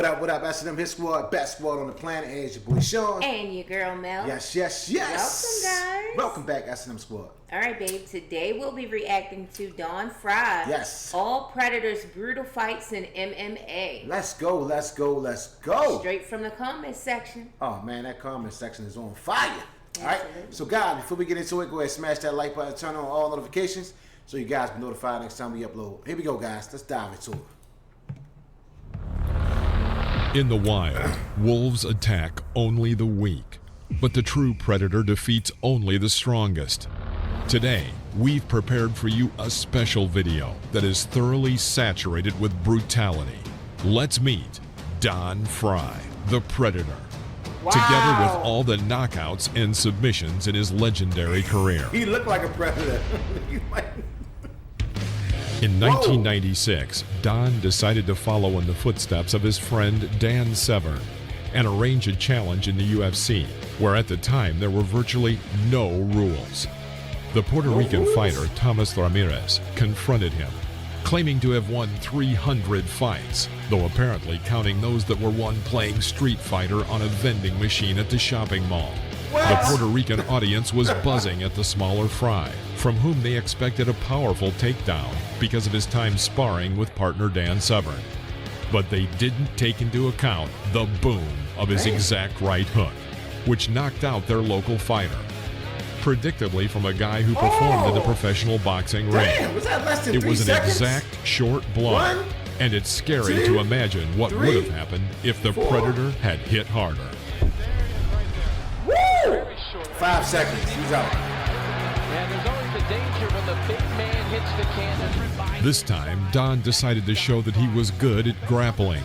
What up, S&M Hit Squad, best squad on the planet. It's your boy Sean. And your girl Mel. Yes. Welcome, guys. Welcome back, S&M Squad. All right, babe. Today we'll be reacting to Don Frye. Yes. All Predators brutal fights in MMA. Let's go. Straight from the comment section. Oh, man, that comment section is on fire. All right. So, guys, before we get into it, go ahead and smash that like button, turn on all notifications so you guys be notified next time we upload. Here we go, guys. Let's dive into it. In the wild, wolves attack only the weak, but the true predator defeats only the strongest. Today, we've prepared for you a special video that is thoroughly saturated with brutality. Let's meet Don Frye, the Predator, together with all the knockouts and submissions in his legendary career. He looked like a predator. In 1996, Don decided to follow in the footsteps of his friend Dan Severn and arrange a challenge in the UFC, where at the time there were virtually no rules. The Puerto Rican fighter Thomas Ramirez confronted him, claiming to have won 300 fights, though apparently counting those that were won playing Street Fighter on a vending machine at the shopping mall. The Puerto Rican audience was buzzing at the smaller Frye, from whom they expected a powerful takedown because of his time sparring with partner Dan Severn. But they didn't take into account the boom of his exact right hook, which knocked out their local fighter. Predictably from a guy who performed in the professional boxing ring. Was that less than it 3 was an seconds? exact short blow, and it's scary to imagine what would have happened if the Predator had hit harder. 5 seconds. He's out. And there's always the danger when the big man hits the cannon. This time, Don decided to show that he was good at grappling.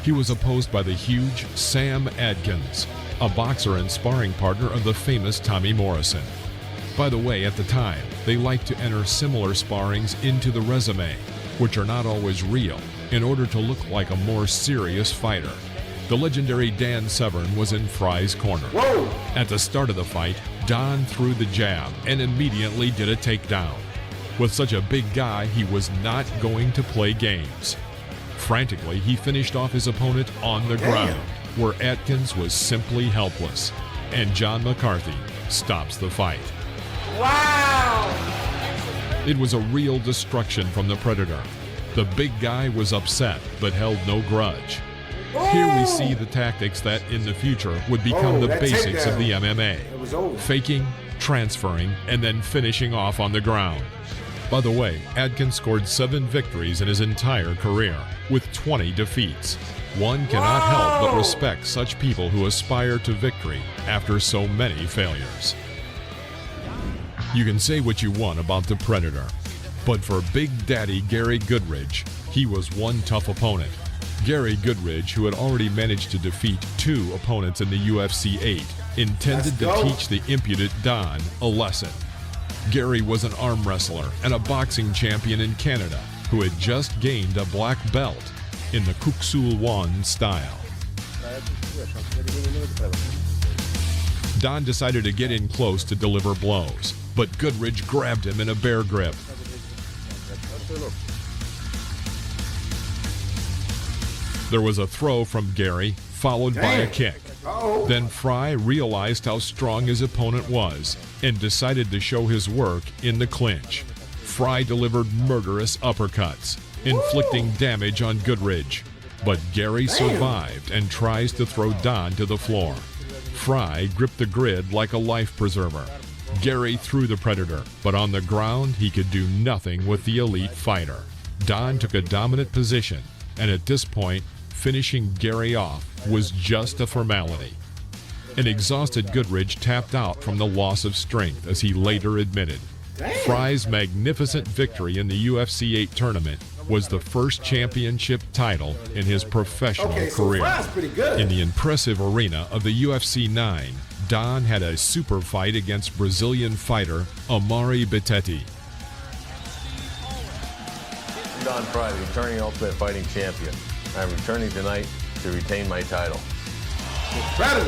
He was opposed by the huge Sam Adkins, a boxer and sparring partner of the famous Tommy Morrison. By the way, at the time, they liked to enter similar sparrings into the resume, which are not always real, in order to look like a more serious fighter. The legendary Dan Severn was in Frye's corner. At the start of the fight, Don threw the jab and immediately did a takedown. With such a big guy, he was not going to play games. Frantically, he finished off his opponent on the ground, where Atkins was simply helpless, and John McCarthy stops the fight. Wow! It was a real destruction from the Predator. The big guy was upset, but held no grudge. Here we see the tactics that, in the future, would become the basics of the MMA. Faking, transferring, and then finishing off on the ground. By the way, Adkins scored 7 victories in his entire career, with 20 defeats. One cannot help but respect such people who aspire to victory after so many failures. You can say what you want about the Predator, but for Big Daddy Gary Goodridge, he was one tough opponent. Gary Goodridge, who had already managed to defeat 2 opponents in the UFC 8, intended to teach the impudent Don a lesson. Gary was an arm wrestler and a boxing champion in Canada who had just gained a black belt in the Kuksul Wan style. Don decided to get in close to deliver blows, but Goodridge grabbed him in a bear grip. There was a throw from Gary, followed by a kick. Then Frye realized how strong his opponent was and decided to show his work in the clinch. Frye delivered murderous uppercuts, inflicting damage on Goodridge. But Gary survived and tries to throw Don to the floor. Frye gripped the grid like a life preserver. Gary threw the Predator, but on the ground he could do nothing with the elite fighter. Don took a dominant position, and at this point, finishing Gary off was just a formality. An exhausted Goodridge tapped out from the loss of strength, as he later admitted. Frye's magnificent victory in the UFC 8 tournament was the first championship title in his professional career. In the impressive arena of the UFC 9, Don had a super fight against Brazilian fighter Amari Betetti. Don Frye, the returning Ultimate Fighting Champion. I'm returning tonight to retain my title.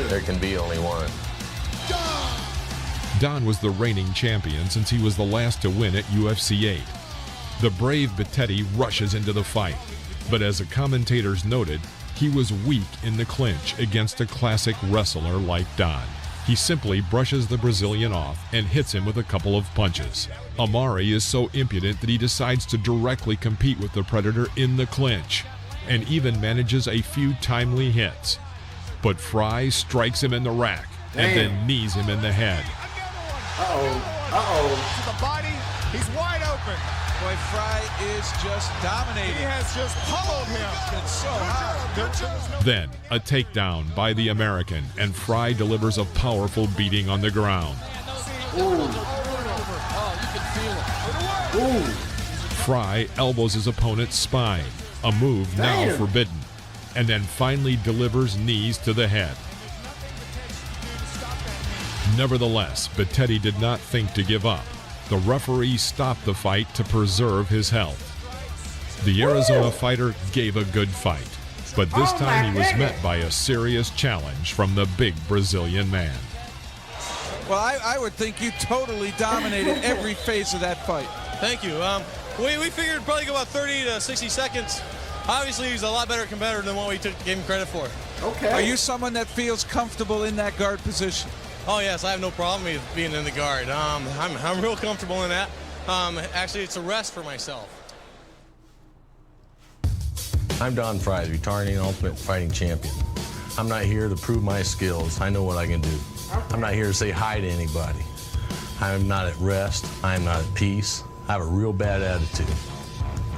There can be only one. Don was the reigning champion since he was the last to win at UFC 8. The brave Betetti rushes into the fight, but as the commentators noted, He was weak in the clinch against a classic wrestler like Don. He simply brushes the Brazilian off and hits him with a couple of punches. Amari is so impudent that he decides to directly compete with the Predator in the clinch, and even manages a few timely hits. But Frye strikes him in the rack and then knees him in the head. To the body, he's wide open. Boy, Frye is just dominating. He has just pummeled him. It's so hard. Then, a takedown by the American, and Frye delivers a powerful beating on the ground. Frye elbows his opponent's spine, a move now forbidden, and then finally delivers knees to the head. Nevertheless, Bettetti did not think to give up. The referee stopped the fight to preserve his health. The Arizona fighter gave a good fight, but this time he was met by a serious challenge from the big Brazilian man. Well, I would think you totally dominated every phase of that fight. Thank you. We figured it'd probably go about 30 to 60 seconds. Obviously, he's a lot better competitor than what we gave him credit for. Okay. Are you someone that feels comfortable in that guard position? Oh yes, I have no problem with being in the guard. I'm real comfortable in that. Actually, it's a rest for myself. I'm Don Frye, the returning Ultimate Fighting Champion. I'm not here to prove my skills. I know what I can do. I'm not here to say hi to anybody. I'm not at rest. I'm not at peace. I have a real bad attitude.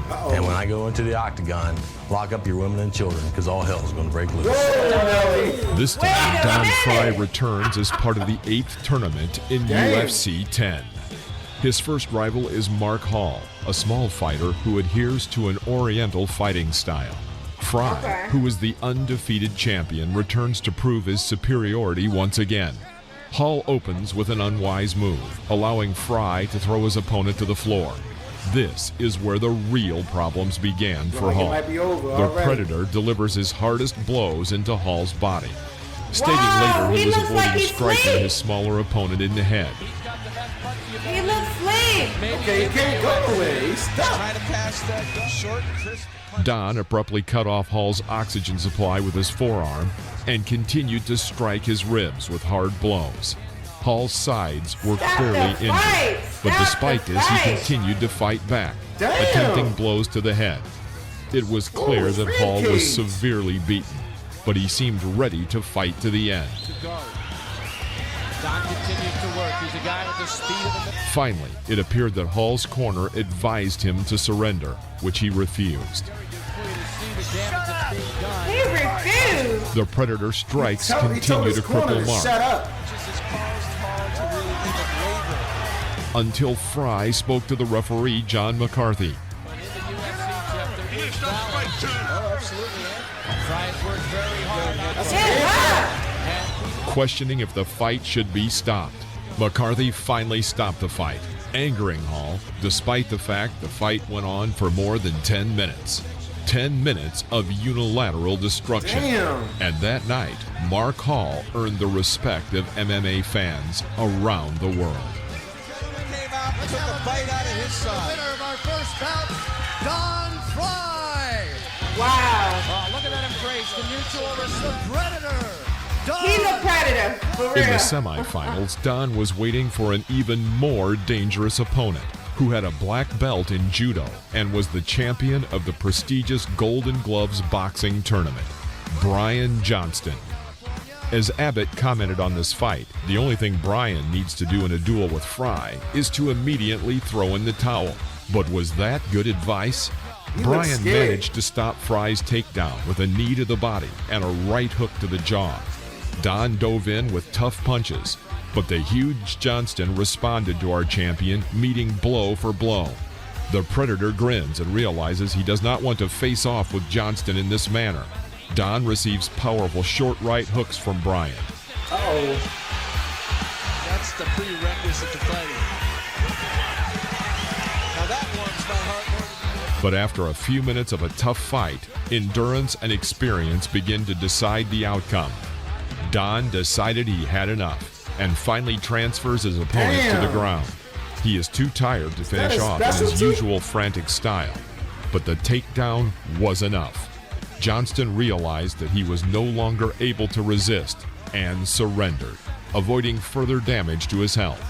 And when I go into the octagon, lock up your women and children, because all hell's going to break loose. This time, Don Frye returns as part of the 8th tournament in UFC 10. His first rival is Mark Hall, a small fighter who adheres to an Oriental fighting style. Frye, who is the undefeated champion, returns to prove his superiority once again. Hall opens with an unwise move, allowing Frye to throw his opponent to the floor. This is where the real problems began for Hall. The Predator delivers his hardest blows into Hall's body. Stating later he was avoiding striking his smaller opponent in the head. He looks sleep. Okay, he can't go away. He's stuck. Trying to pass that short, crisp punch. Don abruptly cut off Hall's oxygen supply with his forearm and continued to strike his ribs with hard blows. Hall's sides were clearly injured, but despite this, he continued to fight back, attempting blows to the head. It was clear that Hall was severely beaten, but he seemed ready to fight to the end. Don continues to work. He's a guy with the speed of the... Finally, it appeared that Hall's corner advised him to surrender, which he refused. He refused. The Predator strikes continue to cripple Mark. Until Frye spoke to the referee, John McCarthy. Questioning if the fight should be stopped. McCarthy finally stopped the fight, angering Hall, despite the fact the fight went on for more than 10 minutes. 10 minutes of unilateral destruction. And that night, Mark Hall earned the respect of MMA fans around the world. Took a bite out of his side. Winner of our first bout, Don Frye. Wow. Oh, look at that embrace. The mutual respect. The Predator. He's a predator, for real. In the semifinals, Don was waiting for an even more dangerous opponent, who had a black belt in judo and was the champion of the prestigious Golden Gloves boxing tournament, Brian Johnston. As Abbott commented on this fight, the only thing Brian needs to do in a duel with Frye is to immediately throw in the towel. But was that good advice? Brian managed to stop Frye's takedown with a knee to the body and a right hook to the jaw. Don dove in with tough punches, but the huge Johnston responded to our champion, meeting blow for blow. The Predator grins and realizes he does not want to face off with Johnston in this manner. Don receives powerful short right hooks from Brian. That's the prerequisite to fighting. Now that warms my heart. But after a few minutes of a tough fight, endurance and experience begin to decide the outcome. Don decided he had enough and finally transfers his opponent to the ground. He is too tired to finish off in his usual frantic style, but the takedown was enough. Johnston realized that he was no longer able to resist and surrendered, avoiding further damage to his health.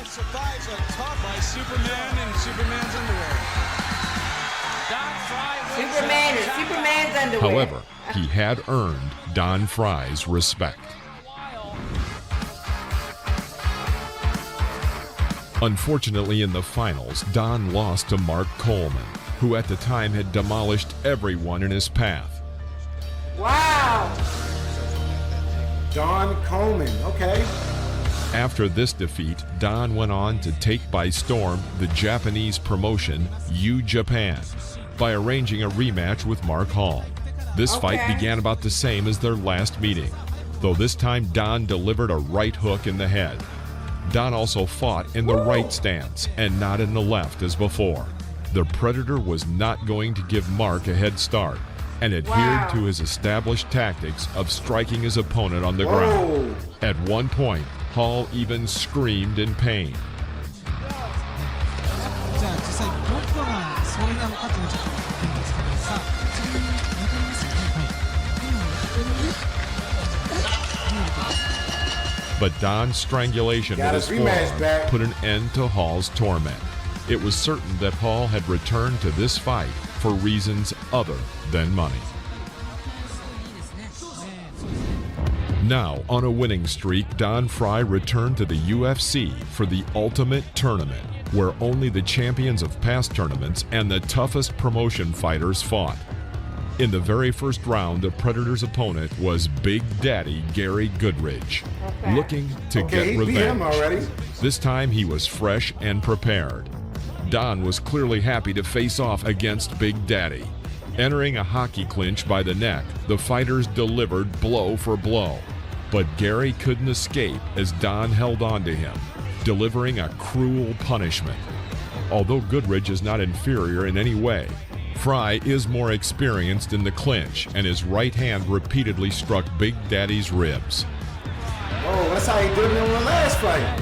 Survives a tough by Superman in Superman's underwear. Superman in Superman's underwear. However, he had earned Don Frye's respect. Unfortunately, in the finals, Don lost to Mark Coleman, who at the time had demolished everyone in his path. Wow. Don Coleman, okay. After this defeat, Don went on to take by storm the Japanese promotion New Japan by arranging a rematch with Mark Hall. This fight began about the same as their last meeting, though this time Don delivered a right hook in the head. Don also fought in the right stance and not in the left as before. The Predator was not going to give Mark a head start and adhered to his established tactics of striking his opponent on the ground. At one point, Hall even screamed in pain. But Don's strangulation with his forearm put an end to Hall's torment. It was certain that Hall had returned to this fight for reasons other than money. Now, on a winning streak, Don Frye returned to the UFC for the Ultimate Tournament, where only the champions of past tournaments and the toughest promotion fighters fought. In the very first round, the Predator's opponent was Big Daddy Gary Goodridge, looking to get revenge. This time he was fresh and prepared. Don was clearly happy to face off against Big Daddy. Entering a hockey clinch by the neck, the fighters delivered blow for blow. But Gary couldn't escape as Don held on to him, delivering a cruel punishment. Although Goodridge is not inferior in any way, Frye is more experienced in the clinch, and his right hand repeatedly struck Big Daddy's ribs. Oh, that's how he did it in the last fight.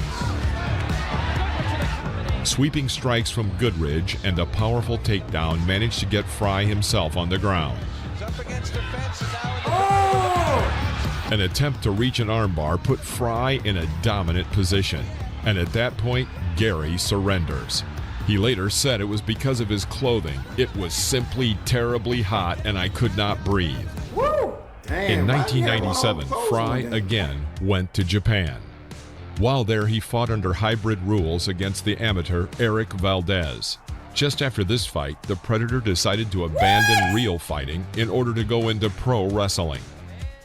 Sweeping strikes from Goodridge and a powerful takedown managed to get Frye himself on the ground. An attempt to reach an armbar put Frye in a dominant position, and at that point, Gary surrenders. He later said it was because of his clothing. It was simply terribly hot and I could not breathe. In 1997, Frye again went to Japan. While there, he fought under hybrid rules against the amateur Eric Valdez. Just after this fight, the Predator decided to abandon real fighting in order to go into pro wrestling.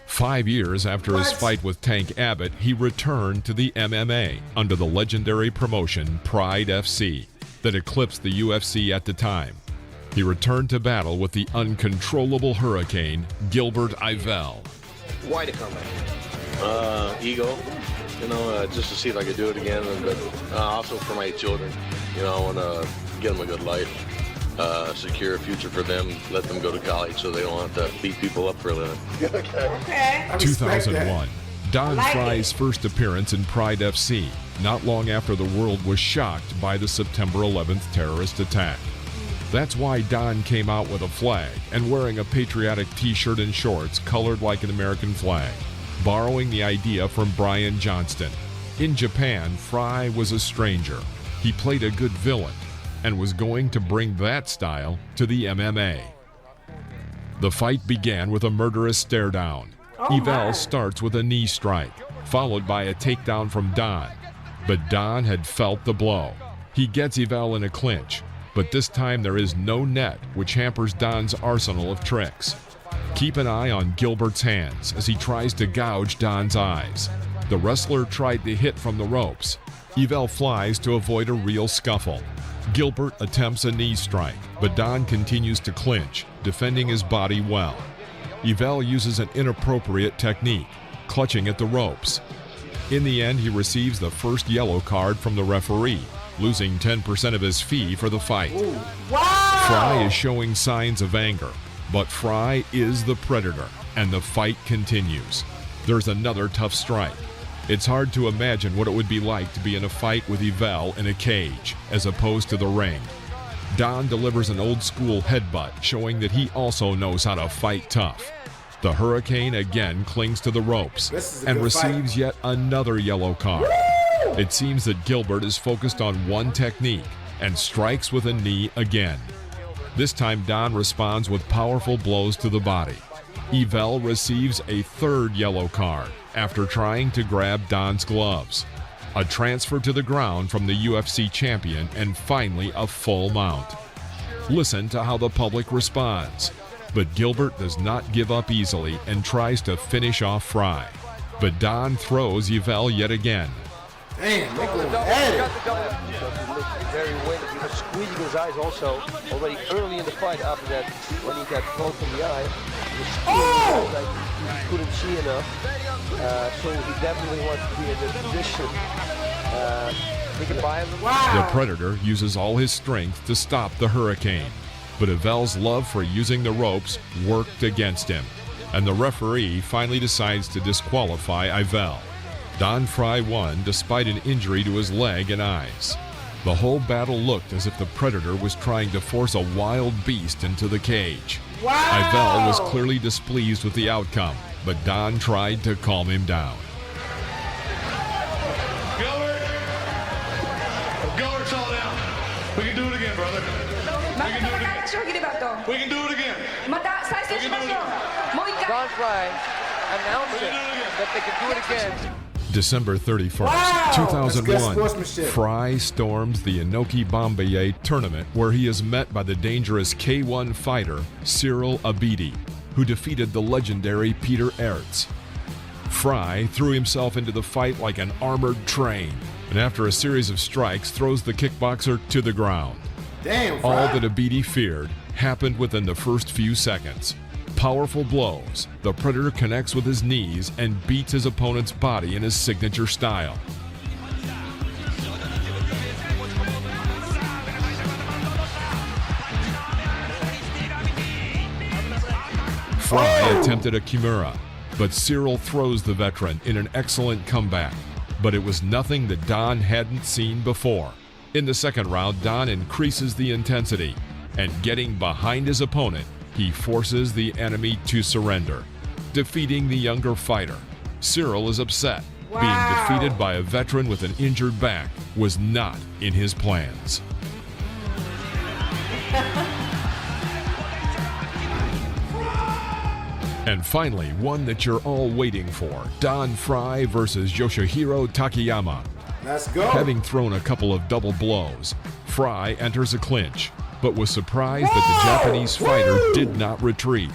5 years after his fight with Tank Abbott, he returned to the MMA under the legendary promotion Pride FC that eclipsed the UFC at the time. He returned to battle with the uncontrollable hurricane, Gilbert Yvel. Why to come back? Ego, just to see if I could do it again, but also for my children. I want to give them a good life, secure a future for them, let them go to college so they don't have to beat people up for a living. Okay. 2001, Don Frye's first appearance in Pride FC, not long after the world was shocked by the September 11th terrorist attack. That's why Don came out with a flag and wearing a patriotic t-shirt and shorts colored like an American flag, borrowing the idea from Brian Johnston. In Japan, Frye was a stranger. He played a good villain and was going to bring that style to the MMA. The fight began with a murderous stare down. Yvel starts with a knee strike, followed by a takedown from Don. But Don had felt the blow. He gets Yvel in a clinch, but this time there is no net, which hampers Don's arsenal of tricks. Keep an eye on Gilbert's hands as he tries to gouge Don's eyes. The wrestler tried to hit from the ropes. Yvel flies to avoid a real scuffle. Gilbert attempts a knee strike, but Don continues to clinch, defending his body well. Yvel uses an inappropriate technique, clutching at the ropes. In the end, he receives the first yellow card from the referee, losing 10% of his fee for the fight. Frye is showing signs of anger, but Frye is the Predator, and the fight continues. There's another tough strike. It's hard to imagine what it would be like to be in a fight with Yvel in a cage, as opposed to the ring. Don delivers an old-school headbutt, showing that he also knows how to fight tough. The Hurricane again clings to the ropes and receives yet another yellow card. It seems that Gilbert is focused on one technique and strikes with a knee again. This time Don responds with powerful blows to the body. Yvel receives a third yellow card after trying to grab Don's gloves. A transfer to the ground from the UFC champion, and finally a full mount. Listen to how the public responds. But Gilbert does not give up easily and tries to finish off Frye. But Don throws Yvel yet again. Damn, they go very weak. He was squeezing his eyes also already early in the fight after that when he got poked in the eye. He couldn't see enough. So he definitely wants to be in this position. He can buy him. The Predator uses all his strength to stop the Hurricane. But Yvel's love for using the ropes worked against him, and the referee finally decides to disqualify Yvel. Don Frye won despite an injury to his leg and eyes. The whole battle looked as if the Predator was trying to force a wild beast into the cage. Yvel was clearly displeased with the outcome, but Don tried to calm him down. Gilbert's all down. We can do it again, brother. We can do it again. We can do it again. Don Frye announcing that they can do it again. December 31st, 2001, Frye storms the Inoki Bombaye tournament where he is met by the dangerous K1 fighter Cyril Abidi, who defeated the legendary Peter Aerts. Frye threw himself into the fight like an armored train, and after a series of strikes throws the kickboxer to the ground. Damn, all that Abidi feared happened within the first few seconds. Powerful blows, the Predator connects with his knees and beats his opponent's body in his signature style. Frye attempted a Kimura, but Cyril throws the veteran in an excellent comeback. But it was nothing that Don hadn't seen before. In the second round, Don increases the intensity, and getting behind his opponent, he forces the enemy to surrender, defeating the younger fighter. Cyril is upset. Being defeated by a veteran with an injured back was not in his plans. And finally, one that you're all waiting for, Don Frye versus Yoshihiro Takayama. Let's go. Having thrown a couple of double blows, Frye enters a clinch, but was surprised that the Japanese fighter did not retreat.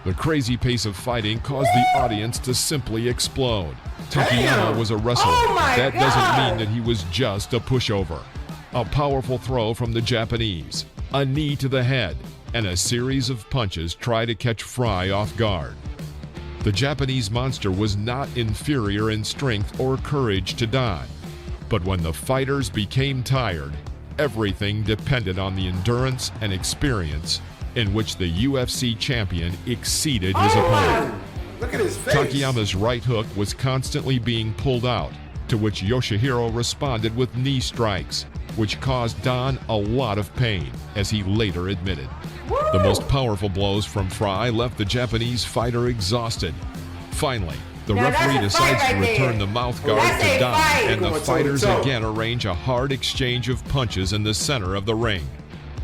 The crazy pace of fighting caused the audience to simply explode. Takayama was a wrestler. That doesn't mean that he was just a pushover. A powerful throw from the Japanese, a knee to the head, and a series of punches try to catch Frye off guard. The Japanese monster was not inferior in strength or courage to Don, but when the fighters became tired, everything depended on the endurance and experience in which the UFC champion exceeded his opponent. Look at his face. Takayama's right hook was constantly being pulled out, to which Yoshihiro responded with knee strikes, which caused Don a lot of pain, as he later admitted. The most powerful blows from Frye left the Japanese fighter exhausted. Finally, the referee decides to return the mouth guard to Don, and the fighters again arrange a hard exchange of punches in the center of the ring.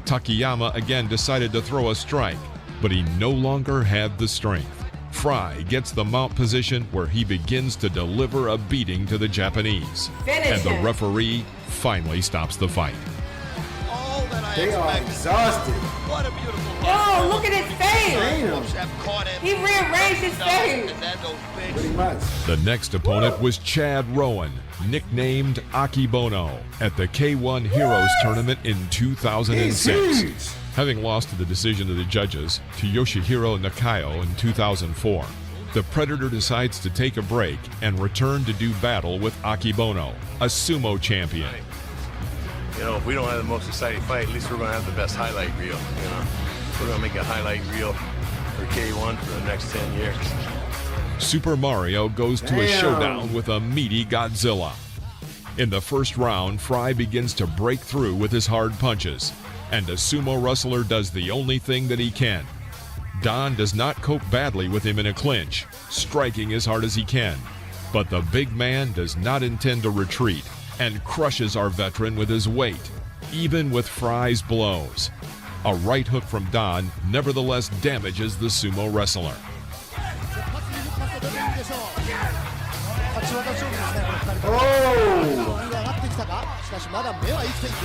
Takayama again decided to throw a strike, but he no longer had the strength. Frye gets the mount position where he begins to deliver a beating to the Japanese. And the referee finally stops the fight. They are exhausted. What a beautiful Oh, look at his face. Damn. He rearranged his face. Pretty much. The next opponent was Chad Rowan, nicknamed Akibono, at the K1 Heroes Tournament in 2006. Having lost to the decision of the judges to Yoshihiro Nakayo in 2004, the Predator decides to take a break and return to do battle with Akibono, a sumo champion. You know, if we don't have the most exciting fight, at least we're going to have the best highlight reel. You know, we're going to make a highlight reel for K1 for the next 10 years. Super Mario goes to a showdown with a meaty Godzilla. In the first round, Frye begins to break through with his hard punches. and a sumo wrestler does the only thing that he can. Don does not cope badly with him in a clinch, striking as hard as he can. But the big man does not intend to retreat and crushes our veteran with his weight, even with Frye's blows. A right hook from Don nevertheless damages the sumo wrestler.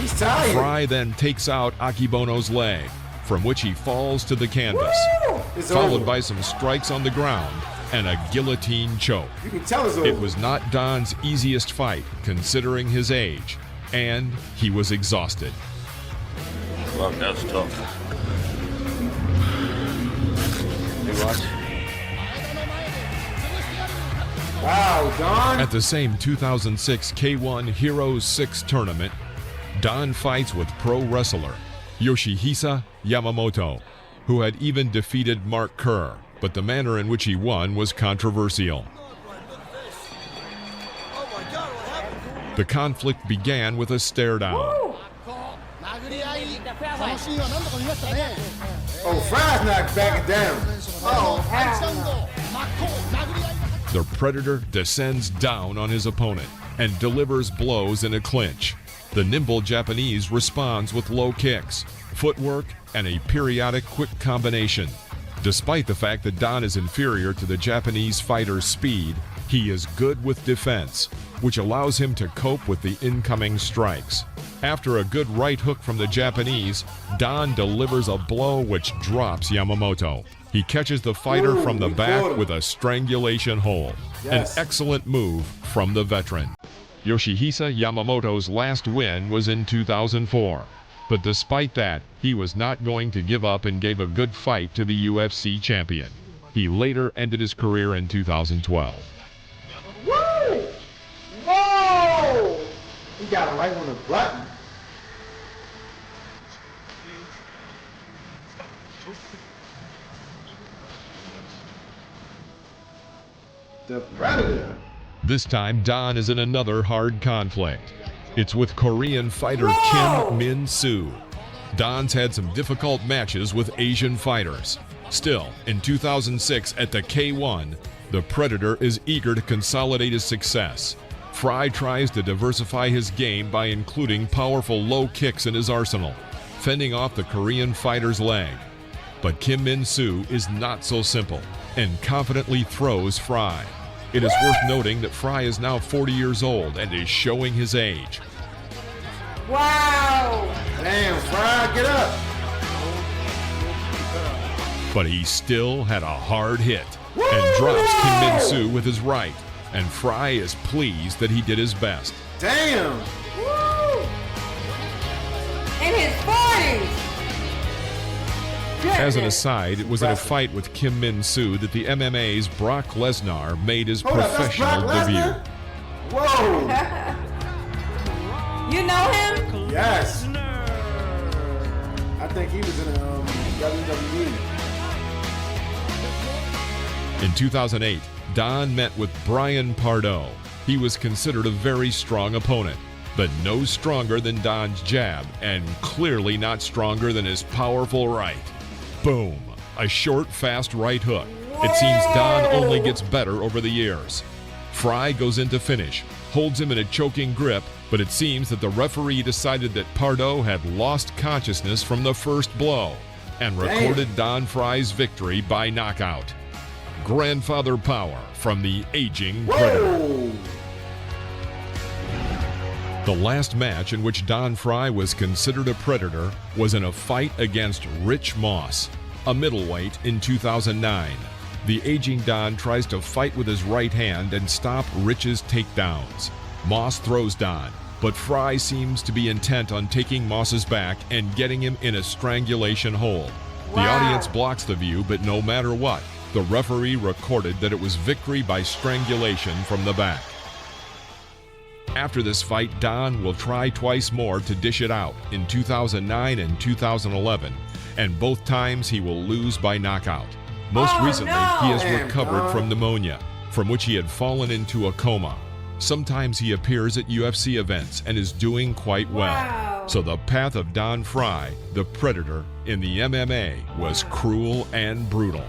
He's tired. Frye then takes out Akibono's leg, from which he falls to the canvas, followed by some strikes on the ground and a guillotine choke. You can tell it's over. It was not Don's easiest fight, considering his age, and he was exhausted. Well, that's tough. Hey, watch. Wow, Don. At the same 2006 K1 Heroes 6 tournament, Don fights with pro wrestler Yoshihisa Yamamoto, who had even defeated Mark Kerr, but the manner in which he won was controversial. The conflict began with a stare down. Oh, Frye's not backing down. Oh, The Predator descends down on his opponent and delivers blows in a clinch. The nimble Japanese responds with low kicks, footwork, and a periodic quick combination. Despite the fact that Don is inferior to the Japanese fighter's speed, he is good with defense, which allows him to cope with the incoming strikes. After a good right hook from the Japanese, Don delivers a blow which drops Yamamoto. He catches the fighter from the back with a strangulation hold. Yes. An excellent move from the veteran. Yoshihisa Yamamoto's last win was in 2004. But despite that, he was not going to give up and gave a good fight to the UFC champion. He later ended his career in 2012. Woo! Whoa! He got it right on the button. The Predator. This time, Don is in another hard conflict. It's with Korean fighter Kim Min-soo. Don's had some difficult matches with Asian fighters. Still, in 2006 at the K1, the Predator is eager to consolidate his success. Frye tries to diversify his game by including powerful low kicks in his arsenal, fending off the Korean fighter's leg. But Kim Min-soo is not so simple and confidently throws Frye. It is worth noting that Frye is now 40 years old and is showing his age. Wow! Damn, Frye, get up! But he still had a hard hit and drops Kim Min-soo with his right, and Frye is pleased that he did his best. Damn! Woo! In his 40s! As an aside, it was in a fight with Kim Min-soo that the MMA's Brock Lesnar made his professional debut. Whoa! You know him? Yes. I think he was in WWE. In 2008, Don met with Brian Pardo. He was considered a very strong opponent, but no stronger than Don's jab, and clearly not stronger than his powerful right. Boom! A short, fast right hook. It seems Don only gets better over the years. Frye goes in to finish, holds him in a choking grip, but it seems that the referee decided that Pardo had lost consciousness from the first blow and recorded Don Frye's victory by knockout. Grandfather power from the aging Predator. The last match in which Don Frye was considered a Predator was in a fight against Rich Moss, a middleweight, in 2009. The aging Don tries to fight with his right hand and stop Rich's takedowns. Moss throws Don, but Frye seems to be intent on taking Moss's back and getting him in a strangulation hold. The audience blocks the view, but no matter what, the referee recorded that it was victory by strangulation from the back. After this fight, Don will try twice more to dish it out in 2009 and 2011, and both times he will lose by knockout. Most recently, he has recovered from pneumonia, from which he had fallen into a coma. Sometimes he appears at UFC events and is doing quite well. So the path of Don Frye, the Predator, in the MMA was cruel and brutal.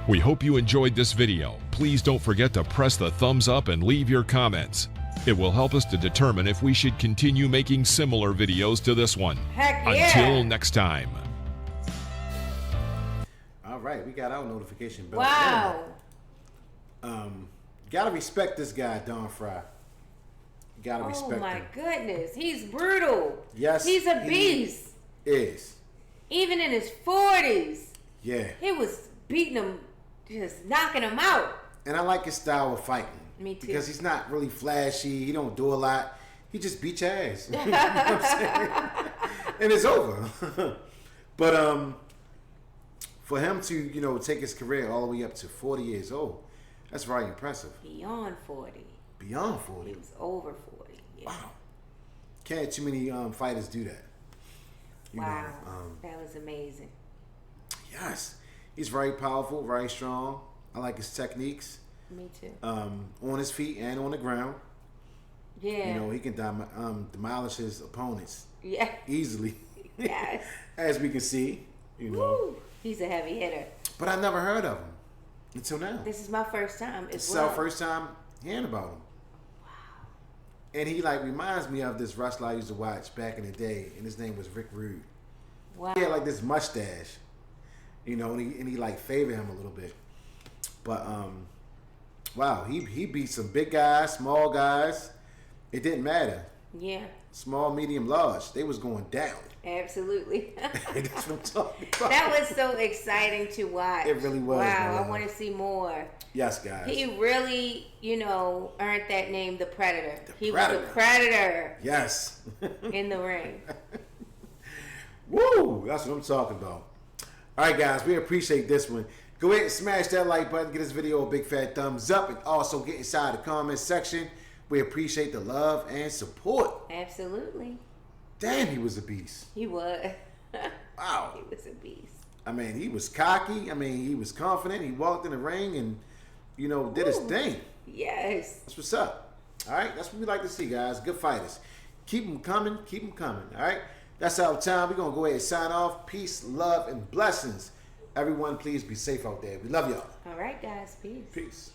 We hope you enjoyed this video. Please don't forget to press the thumbs up and leave your comments. It will help us to determine if we should continue making similar videos to this one. Heck yeah. Until next time. All right, we got our notification bell. Wow. Gotta respect this guy, Don Frye. Gotta respect him. Oh my goodness, he's brutal. Yes, he's a beast. Is. Even in his 40s. Yeah. He was beating him, just knocking him out. And I like his style of fighting. Me too. Because he's not really flashy. He don't do a lot. He just beats your ass. You know what I'm saying? And it's over. But for him to, you know, take his career all the way up to 40 years old, that's very impressive. Beyond 40. Beyond 40? He was over 40. Yeah. Wow. Can't too many fighters do that. You wow. know, that was amazing. Yes. He's very powerful, very strong. I like his techniques. Me too. On his feet and on the ground. Yeah. You know, he can demolish his opponents. Yeah. Easily. Yes. As we can see, you know. Woo. He's a heavy hitter. But I never heard of him until now. This is my first time as It's well. our first time hearing about him. Wow. And he like reminds me of this wrestler I used to watch back in the day, and his name was Rick Rude. Wow. He had like this mustache, you know, and he like favored him a little bit. But wow, he beat some big guys, small guys. It didn't matter. Yeah. Small, medium, large. They was going down. Absolutely. That's what I'm talking about. That was so exciting to watch. It really was. Wow, man. I want to see more. Yes, guys. He really, you know, earned that name, the Predator. He Predator. was the Predator. Yes. In the ring. Woo! That's what I'm talking about. All right, guys, we appreciate this one. Go ahead and smash that like button. Get this video a big fat thumbs up. And also get inside the comment section. We appreciate the love and support. Absolutely. Damn, he was a beast. He was. Wow. He was a beast. I mean, he was cocky. I mean, he was confident. He walked in the ring and, you know, did his thing. Yes. That's what's up. All right? That's what we like to see, guys. Good fighters. Keep them coming. Keep them coming. All right? That's our time. We're going to go ahead and sign off. Peace, love, and blessings. Everyone, please be safe out there. We love y'all. All right, guys. Peace. Peace.